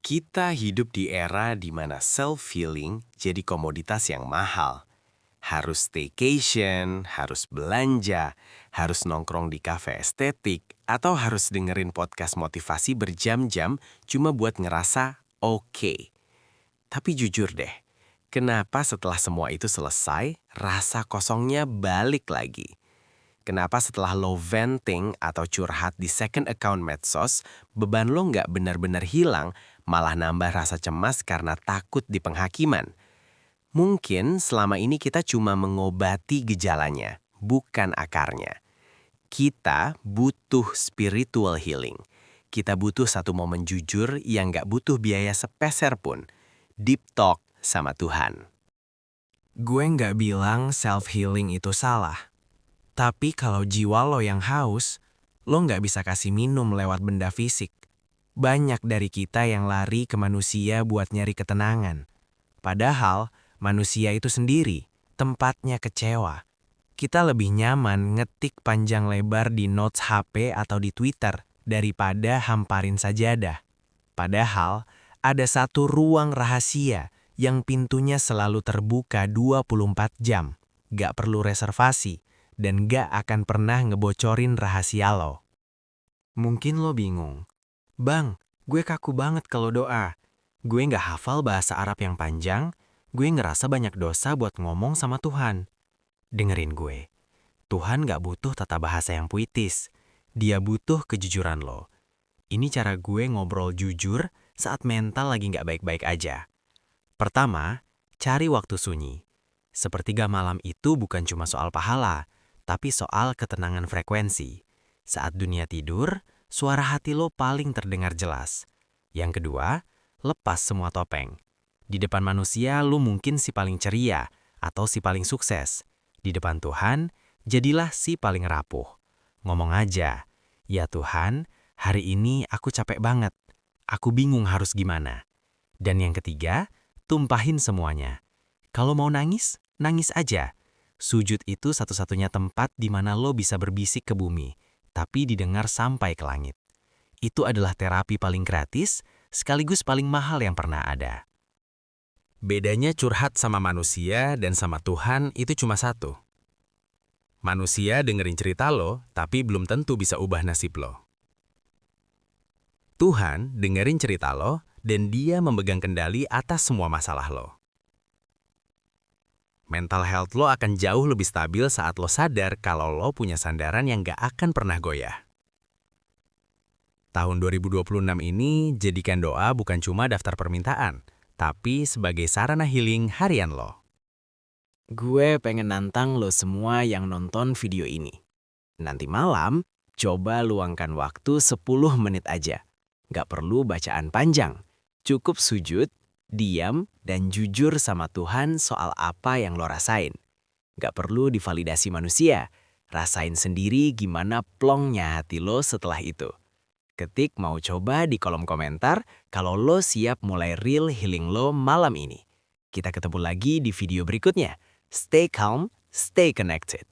Kita hidup di era di mana self-healing jadi komoditas yang mahal. Harus staycation, harus belanja, harus nongkrong di kafe estetik, atau harus dengerin podcast motivasi berjam-jam cuma buat ngerasa oke. Tapi jujur deh, kenapa setelah semua itu selesai, rasa kosongnya balik lagi? Kenapa setelah lo venting atau curhat di second account medsos, beban lo nggak benar-benar hilang, malah nambah rasa cemas karena takut di penghakiman? Mungkin selama ini kita cuma mengobati gejalanya, bukan akarnya. Kita butuh spiritual healing. Kita butuh satu momen jujur yang nggak butuh biaya sepeser pun. Deep talk sama Tuhan. Gue nggak bilang self-healing itu salah. Tapi kalau jiwa lo yang haus, lo nggak bisa kasih minum lewat benda fisik. Banyak dari kita yang lari ke manusia buat nyari ketenangan. Padahal, manusia itu sendiri, tempatnya kecewa. Kita lebih nyaman ngetik panjang lebar di notes HP atau di Twitter daripada hamparin sajadah. Padahal, ada satu ruang rahasia yang pintunya selalu terbuka 24 jam. Gak perlu reservasi, dan gak akan pernah ngebocorin rahasia lo. Mungkin lo bingung. Bang, gue kaku banget kalau doa. Gue gak hafal bahasa Arab yang panjang, gue ngerasa banyak dosa buat ngomong sama Tuhan. Dengerin gue. Tuhan gak butuh tata bahasa yang puitis. Dia butuh kejujuran lo. Ini cara gue ngobrol jujur saat mental lagi gak baik-baik aja. Pertama, cari waktu sunyi. Sepertiga malam itu bukan cuma soal pahala, tapi soal ketenangan frekuensi. Saat dunia tidur, suara hati lo paling terdengar jelas. Yang kedua, lepas semua topeng. Di depan manusia, lo mungkin si paling ceria atau si paling sukses. Di depan Tuhan, jadilah si paling rapuh. Ngomong aja, ya Tuhan, hari ini aku capek banget. Aku bingung harus gimana. Dan yang ketiga, tumpahin semuanya. Kalau mau nangis, nangis aja. Sujud itu satu-satunya tempat di mana lo bisa berbisik ke bumi, tapi didengar sampai ke langit. Itu adalah terapi paling gratis, sekaligus paling mahal yang pernah ada. Bedanya curhat sama manusia dan sama Tuhan itu cuma satu. Manusia dengerin cerita lo, tapi belum tentu bisa ubah nasib lo. Tuhan dengerin cerita lo, dan dia memegang kendali atas semua masalah lo. Mental health lo akan jauh lebih stabil saat lo sadar kalau lo punya sandaran yang gak akan pernah goyah. Tahun 2026 ini, jadikan doa bukan cuma daftar permintaan, tapi sebagai sarana healing harian lo. Gue pengen nantang lo semua yang nonton video ini. Nanti malam, coba luangkan waktu 10 menit aja. Gak perlu bacaan panjang. Cukup sujud, diam, dan jujur sama Tuhan soal apa yang lo rasain. Gak perlu divalidasi manusia. Rasain sendiri gimana plongnya hati lo setelah itu. Ketik mau coba di kolom komentar kalau lo siap mulai real healing lo malam ini. Kita ketemu lagi di video berikutnya. Stay calm, stay connected.